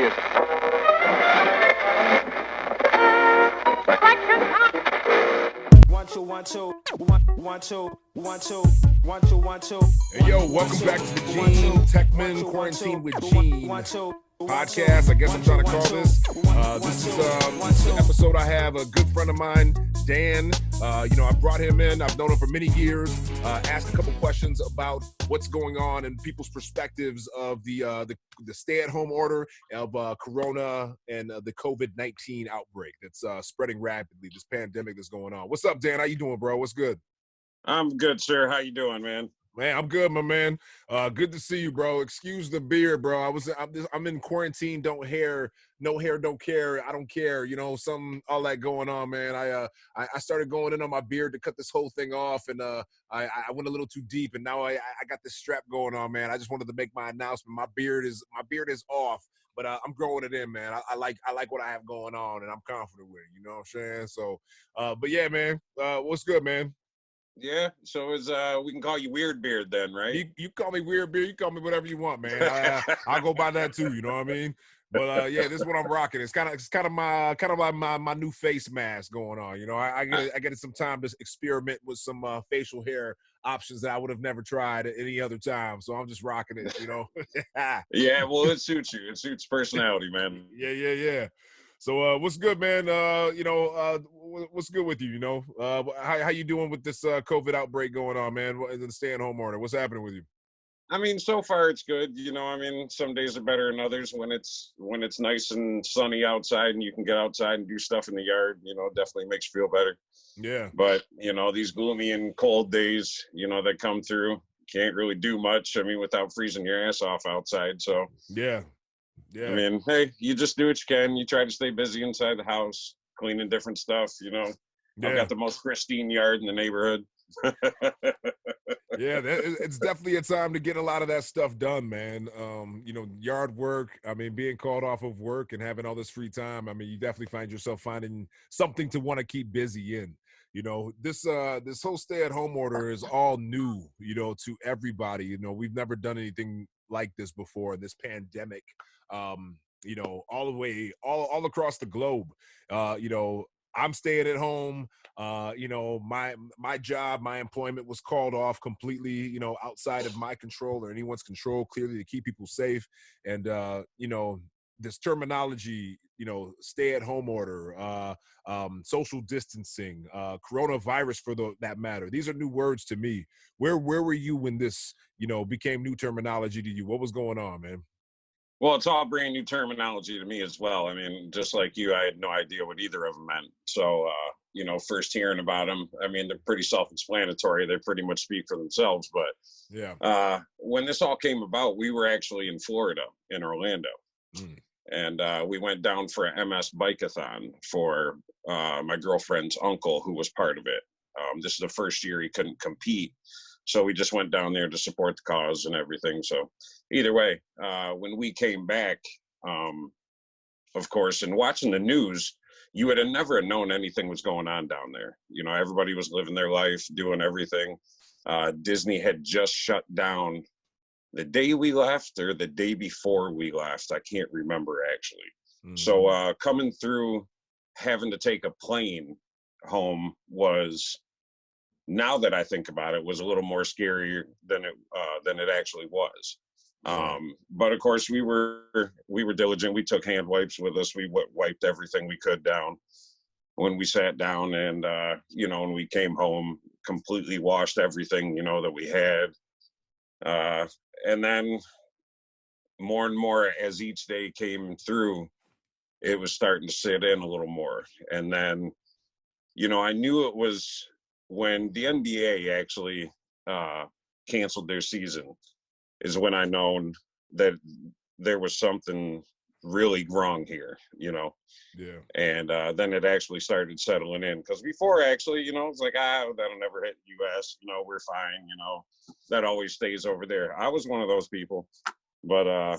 music. One, two, one, two, one, one, two, one, two, one, two, one, two. Hey, yo, welcome back to the Gean Techman Quarantine with Gean podcast. I guess I'm trying to call this. This is an episode I have a good friend of mine, Dan. I brought him in. I've known him for many years. Asked a couple questions about what's going on and people's perspectives of the stay-at-home order of Corona and the COVID-19 outbreak that's spreading rapidly. This pandemic that's going on. What's up, Dan? How you doing, bro? What's good? I'm good, sir. How you doing, man? Man, I'm good, my man. Good to see you, bro. Excuse the beard, bro. I'm in quarantine. No hair, don't care. I don't care. All that going on, man. I started going in on my beard to cut this whole thing off, and I went a little too deep, and now I got this strap going on, man. I just wanted to make my announcement. My beard is off, but I'm growing it in, man. I like what I have going on, and I'm confident with it. You know what I'm saying? So, but yeah, man. What's good, man? Yeah, so we can call you Weird Beard then, right? You call me Weird Beard, you call me whatever you want, man. I'll go by that too, you know what I mean? But yeah, this is what I'm rocking. It's kind of like my new face mask going on. I get some time to experiment with some facial hair options that I would have never tried at any other time. So I'm just rocking it, Yeah, well, it suits you. It suits personality, man. Yeah. So what's good, man? What's good with you? How you doing with this COVID outbreak going on, man? And the stay-at-home order. What's happening with you? I mean, so far it's good. Some days are better than others. When it's nice and sunny outside and you can get outside and do stuff in the yard, definitely makes you feel better. Yeah. But these gloomy and cold days, that come through, can't really do much. I mean, without freezing your ass off outside. So yeah. I mean, hey, you just do what you can. You try to stay busy inside the house, cleaning different stuff, Yeah. I've got the most pristine yard in the neighborhood. Yeah, it's definitely a time to get a lot of that stuff done, man. Yard work, I mean, being called off of work and having all this free time, I mean, you definitely find yourself finding something to want to keep busy in. This whole stay-at-home order is all new, to everybody. We've never done anything like this before, this pandemic. All across the globe. I'm staying at home. My job, my employment was called off completely, outside of my control or anyone's control, clearly to keep people safe. And, this terminology, stay-at-home order, social distancing, coronavirus for that matter. These are new words to me. Where were you when this, became new terminology to you? What was going on, man? Well, it's all brand new terminology to me as well. I mean, just like you, I had no idea what either of them meant. So, first hearing about them, I mean, they're pretty self-explanatory. They pretty much speak for themselves. But yeah, when this all came about, we were actually in Florida, in Orlando. And we went down for an MS bike-a-thon for my girlfriend's uncle, who was part of it. This is the first year he couldn't compete. So we just went down there to support the cause and everything. So either way, when we came back, of course, and watching the news, you would have never known anything was going on down there. Everybody was living their life, doing everything. Disney had just shut down the day we left or the day before we left. I can't remember actually. Mm-hmm. So coming through, having to take a plane home was, now that I think about it, was a little more scary than it actually was. But of course we were diligent. We took hand wipes with us. We wiped everything we could down when we sat down, and when we came home, completely washed everything, that we had. And then more and more as each day came through, it was starting to sit in a little more. And then, I knew it was when the NBA actually canceled their season is when I known that there was something really wrong here, Yeah. And then it actually started settling in, because before actually, it's like, that'll never hit US, we're fine, that always stays over there. I was one of those people, but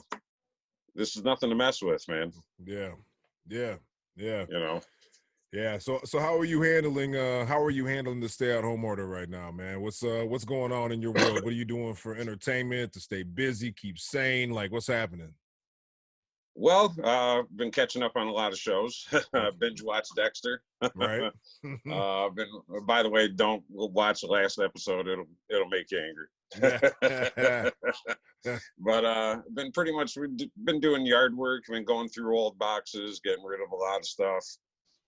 this is nothing to mess with, man. Yeah. Yeah. So how are you handling the stay-at-home order right now, man? What's going on in your world? What are you doing for entertainment, to stay busy, keep sane? Like, what's happening? Well, been catching up on a lot of shows. Binge watch Dexter. Right. Been, by the way, don't watch the last episode. It'll make you angry. But been pretty much been doing yard work. Been going through old boxes, getting rid of a lot of stuff.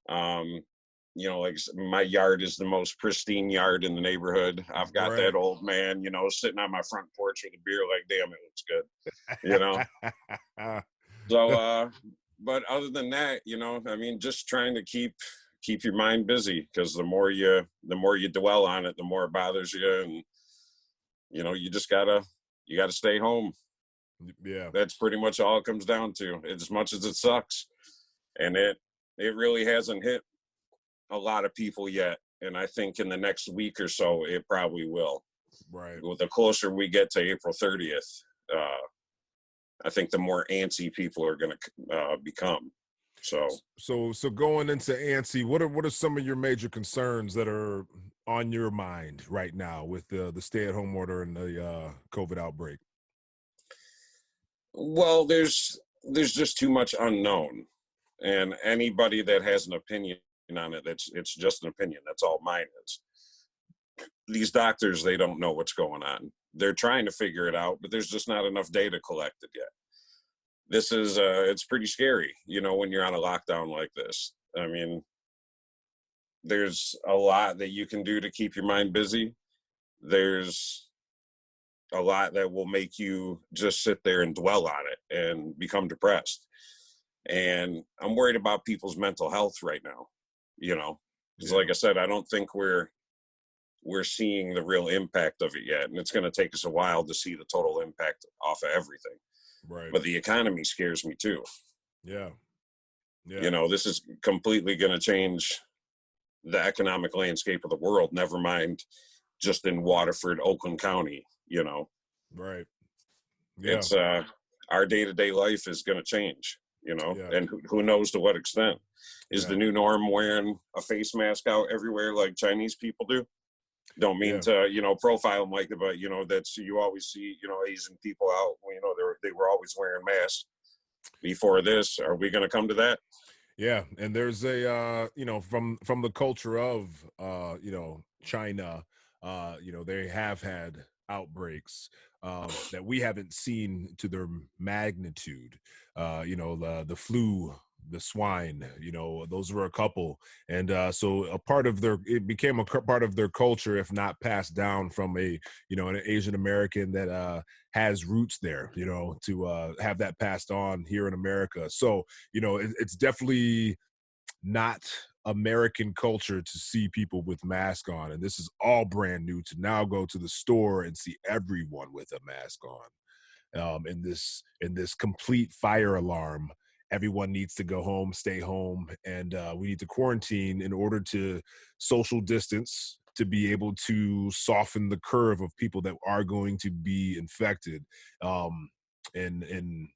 Like my yard is the most pristine yard in the neighborhood. I've got that old man, sitting on my front porch with a beer, like, damn, it looks good. So, but other than that, just trying to keep your mind busy, because the more you dwell on it, the more it bothers you, and you just gotta stay home. Yeah, that's pretty much all it comes down to. As much as it sucks, and it really hasn't hit a lot of people yet, and I think in the next week or so it probably will. Right. Well, the closer we get to April 30th, I think the more antsy people are going to become. So going into antsy, what are some of your major concerns that are on your mind right now with the stay-at-home order and the COVID outbreak? Well, there's just too much unknown, and anybody that has an opinion on it, it's just an opinion. That's all mine is. These doctors, they don't know what's going on. They're trying to figure it out, but there's just not enough data collected yet. This is it's pretty scary, when you're on a lockdown like this. I mean, there's a lot that you can do to keep your mind busy. There's a lot that will make you just sit there and dwell on it and become depressed. And I'm worried about people's mental health right now, because like I said, I don't think we're seeing the real impact of it yet. And it's going to take us a while to see the total impact off of everything. Right. But the economy scares me too. Yeah. This is completely going to change the economic landscape of the world, never mind just in Waterford, Oakland County, Right. Yeah. It's our day-to-day life is going to change, and who knows to what extent. Is the new norm wearing a face mask out everywhere like Chinese people do? Don't mean to, profile them like that, but, that's, you always see, Asian people out, they were always wearing masks before this. Are we going to come to that? Yeah. And there's a, from the culture of, China, they have had outbreaks that we haven't seen to their magnitude. The flu, the swine, those were a couple. And so it became a part of their culture, if not passed down from an Asian American that has roots there, to have that passed on here in America. So, it's definitely not American culture to see people with masks on. And this is all brand new to now go to the store and see everyone with a mask on. In this complete fire alarm, everyone needs to go home, stay home, and we need to quarantine in order to social distance, to be able to soften the curve of people that are going to be infected, and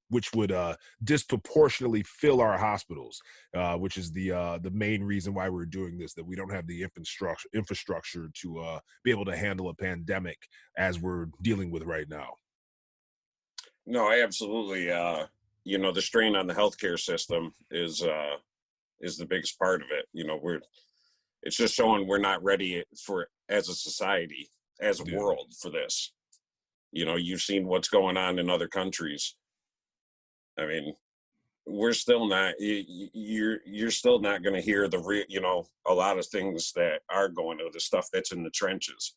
which would disproportionately fill our hospitals, which is the main reason why we're doing this, that we don't have the infrastructure to be able to handle a pandemic as we're dealing with right now. No, I absolutely. The strain on the healthcare system is the biggest part of it. It's just showing we're not ready for, as a society, as a world, for this. You've seen what's going on in other countries. I mean, we're still not. You're still not going to hear a lot of things that are going on, the stuff that's in the trenches.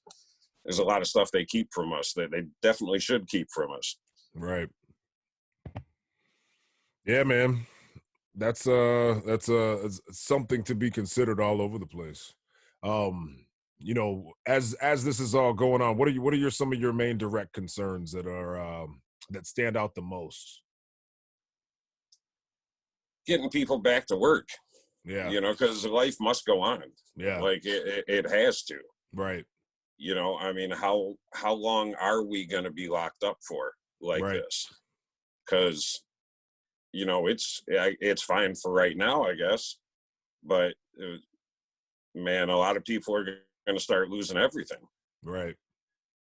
There's a lot of stuff they keep from us that they definitely should keep from us. Right. Yeah, man. That's something to be considered all over the place. As this is all going on, what are some of your main direct concerns that are that stand out the most? Getting people back to work. Yeah. Because life must go on. Yeah. Like it has to. Right. I mean, how long are we going to be locked up for like this? Because it's fine for right now, I guess, but man, a lot of people are going to start losing everything. Right.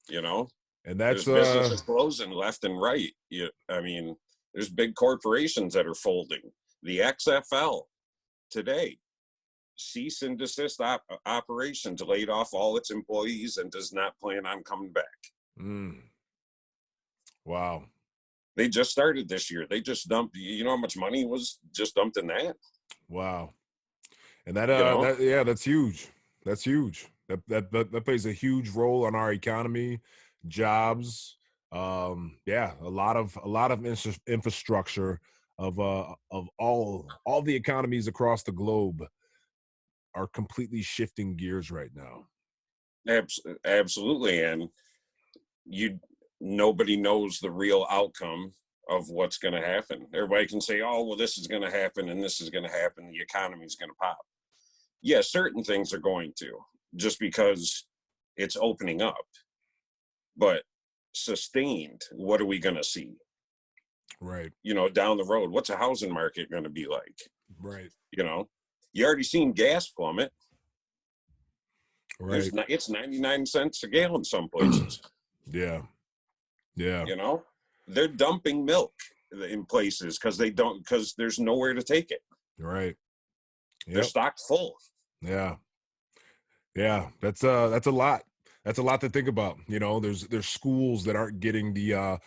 And that's businesses closing left and right. I mean, There's big corporations that are folding. The XFL today, cease and desist operations, laid off all its employees and does not plan on coming back. Wow. They just started this year. They just dumped, you know how much money was just dumped in that? Wow. And that, that's huge. That's huge. That plays a huge role on our economy, jobs. A lot of infrastructure of all the economies across the globe are completely shifting gears right now. Absolutely. And nobody knows the real outcome of what's going to happen. Everybody can say, oh, well, this is going to happen and this is going to happen. The economy is going to pop. Yeah, certain things are going to, just because it's opening up. But sustained, what are we going to see? Right. You know, down the road, what's a housing market going to be like? Right. You know, you already seen gas plummet. Right. It's 99 cents a gallon some places. Yeah. You know, they're dumping milk in places because there's nowhere to take it. Right. Yep. They're stocked full. Yeah. That's a lot. That's a lot to think about. You know, there's schools that aren't getting the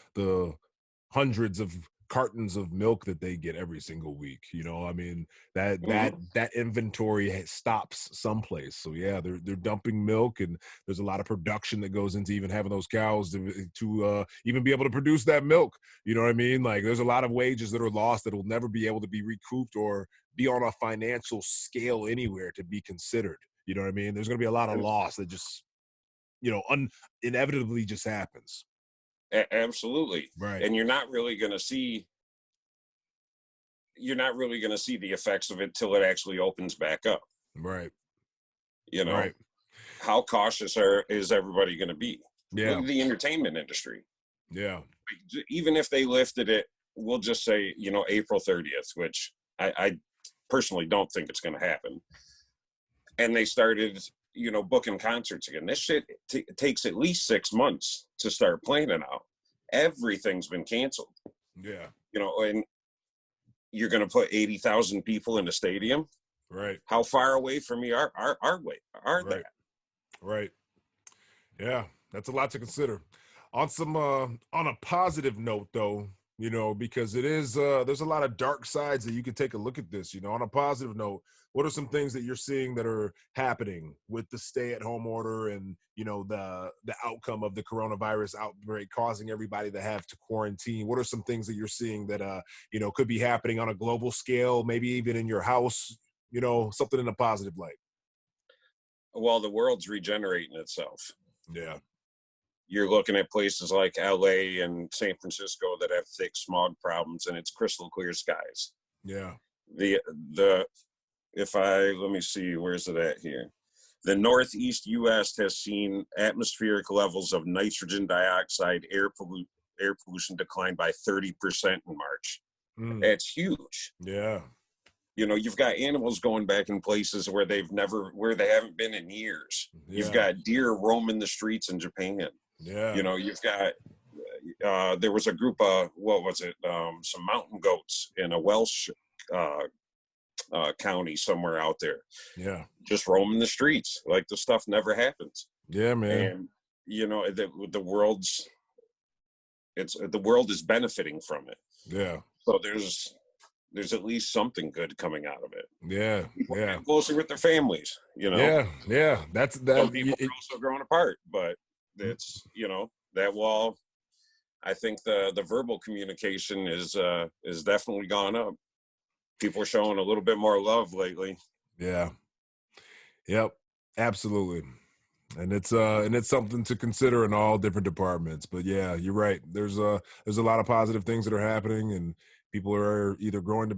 hundreds of cartons of milk that they get every single week. You know, I mean, that inventory stops someplace. So yeah, they're dumping milk, and there's a lot of production that goes into even having those cows to even be able to produce that milk. You know what I mean? Like, there's a lot of wages that are lost that will never be able to be recouped or be on a financial scale anywhere to be considered. You know what I mean? There's going to be a lot of loss that just, you know, inevitably just happens. Absolutely. Right. And you're not really going to see the effects of it till it actually opens back up. Right. You know, right. How cautious is everybody going to be? Yeah. Look at the entertainment industry. Yeah. Even if they lifted it, we'll just say, you know, April 30th, which I personally don't think it's going to happen. And they started, you know, booking concerts again. This shit takes at least 6 months to start planning out. Everything's been canceled. Yeah. You know, and you're going to put 80,000 people in a stadium. Right. How far away from me are they? Right. Yeah, that's a lot to consider. On a positive note, though, you know, because it is there's a lot of dark sides that you can take a look at this. You know, on a positive note, what are some things that you're seeing that are happening with the stay-at-home order and, you know, the outcome of the coronavirus outbreak causing everybody to have to quarantine? What are some things that you're seeing that you know, could be happening on a global scale, maybe even in your house? You know, something in a positive light. Well, the world's regenerating itself. Yeah. You're looking at places like LA and San Francisco that have thick smog problems, and it's crystal clear skies. Yeah. Let me see, where's it at here? The Northeast U.S. has seen atmospheric levels of nitrogen dioxide air pollution decline by 30% in March. That's huge. Yeah. You know, you've got animals going back in places where they haven't been in years. Yeah. You've got deer roaming the streets in Japan. Yeah. You know, you've got, there was a group of, some mountain goats in a Welsh county somewhere out there. Yeah. Just roaming the streets like the stuff never happens. Yeah, man. And, you know, the world is benefiting from it. Yeah. So there's at least something good coming out of it. Yeah. People yeah. get closer with their families, you know? Yeah. Yeah. That's that. Some people are also growing apart, but it's, you know, that wall, I think the verbal communication is definitely gone up. People are showing a little bit more love lately. Yeah. Yep. Absolutely. And it's something to consider in all different departments. But yeah, you're right. There's a lot of positive things that are happening, and people are either growing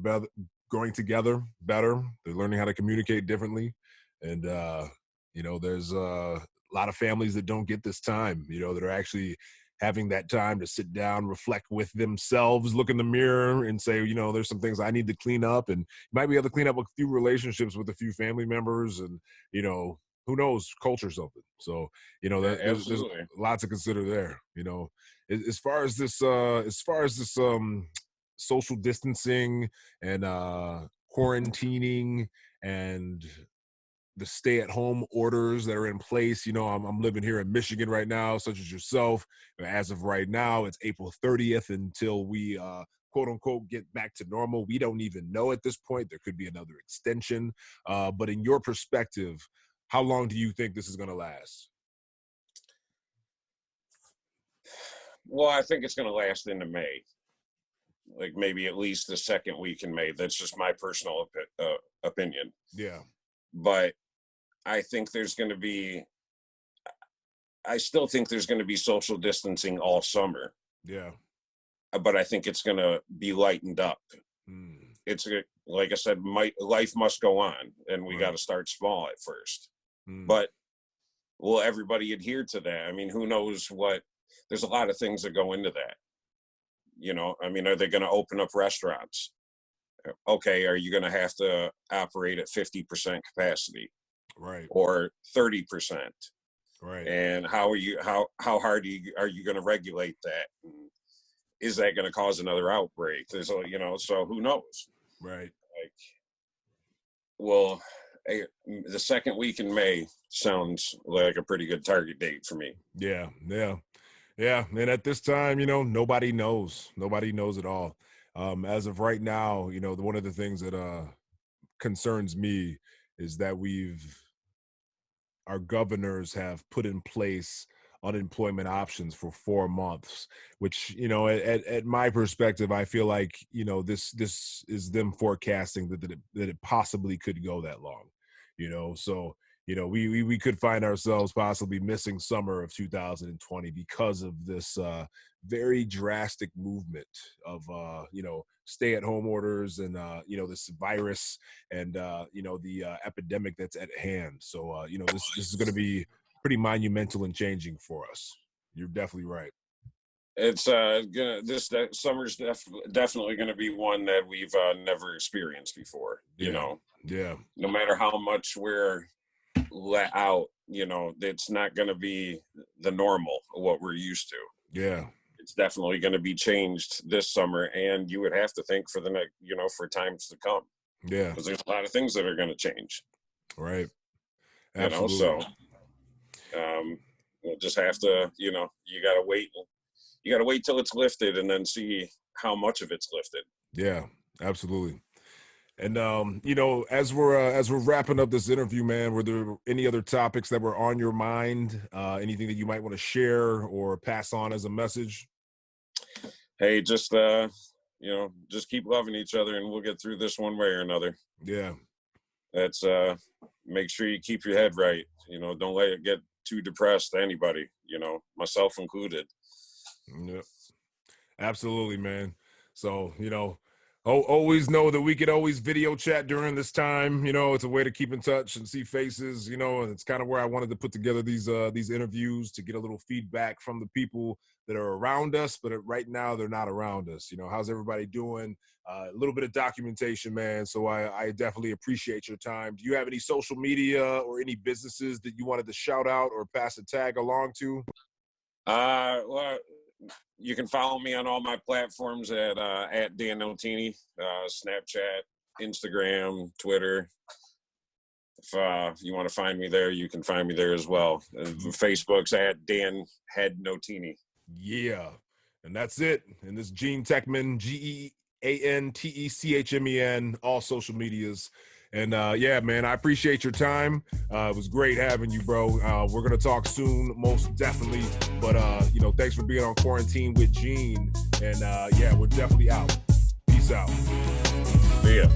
together better. They're learning how to communicate differently. And you know, there's a lot of families that don't get this time, you know, that are actually having that time to sit down, reflect with themselves, look in the mirror and say, you know, there's some things I need to clean up, and you might be able to clean up a few relationships with a few family members, and, you know, who knows, culture something. So, you know, there's lots to consider there, you know. As far as this social distancing and quarantining and the stay-at-home orders that are in place. You know, I'm living here in Michigan right now, such as yourself. As of right now, it's April 30th until we quote unquote get back to normal. We don't even know at this point. There could be another extension. But in your perspective, how long do you think this is going to last? Well, I think it's going to last into May, like maybe at least the second week in May. That's just my personal opinion. Yeah. But I think there's going to be, I still think there's going to be social distancing all summer. Yeah. But I think it's going to be lightened up. It's like I said, life must go on, and we got to start small at first. But will everybody adhere to that? I mean, who knows what? There's a lot of things that go into that. You know, I mean, are they going to open up restaurants? Okay, are you going to have to operate at 50% capacity, right, or 30%? Right. And how hard are you going to regulate that? Is that going to cause another outbreak? There's you know, so who knows? Right. Like, well, the second week in May sounds like a pretty good target date for me. Yeah. And at this time, you know, nobody knows at all. As of right now, you know, one of the things that concerns me is that our governors have put in place unemployment options for 4 months, which, you know, at my perspective, I feel like, you know, this is them forecasting that it possibly could go that long, you know. So, you know, we could find ourselves possibly missing summer of 2020 because of this very drastic movement of, you know, stay-at-home orders and, you know, this virus and, you know, the epidemic that's at hand. So, you know, this is going to be pretty monumental and changing for us. You're definitely right. It's summer's definitely going to be one that we've never experienced before. Yeah. You know, yeah. No matter how much we're let out, you know, it's not going to be the normal of what we're used to. Yeah. It's definitely going to be changed this summer, and you would have to think for the next, you know, for times to come. Yeah. Because there's a lot of things that are going to change. Right. Absolutely. You know, so we'll just have to, you know, you got to wait. You got to wait till it's lifted and then see how much of it's lifted. Yeah, absolutely. And you know, as we're wrapping up this interview, man, were there any other topics that were on your mind? Anything that you might want to share or pass on as a message? Hey, just you know, just keep loving each other, and we'll get through this one way or another. Yeah. That's make sure you keep your head right. You know, don't let it get too depressed. Anybody, you know, myself included. Yep. Absolutely, man. So, you know, always know that we could always video chat during this time. You know, it's a way to keep in touch and see faces, you know, and it's kind of where I wanted to put together these interviews to get a little feedback from the people that are around us, but right now they're not around us. You know, how's everybody doing? A little bit of documentation, man. So I definitely appreciate your time. Do you have any social media or any businesses that you wanted to shout out or pass a tag along to? Well, you can follow me on all my platforms at Dan Notini, Snapchat, Instagram, Twitter. If you want to find me there, you can find me there as well. Facebook's at Dan Head Notini. Yeah, and that's it. And this Gean Techman, GeanTechman, all social medias. And yeah, man, I appreciate your time. It was great having you, bro. We're gonna talk soon, most definitely. But you know, thanks for being on Quarantine with Gean. And yeah, we're definitely out. Peace out. See ya.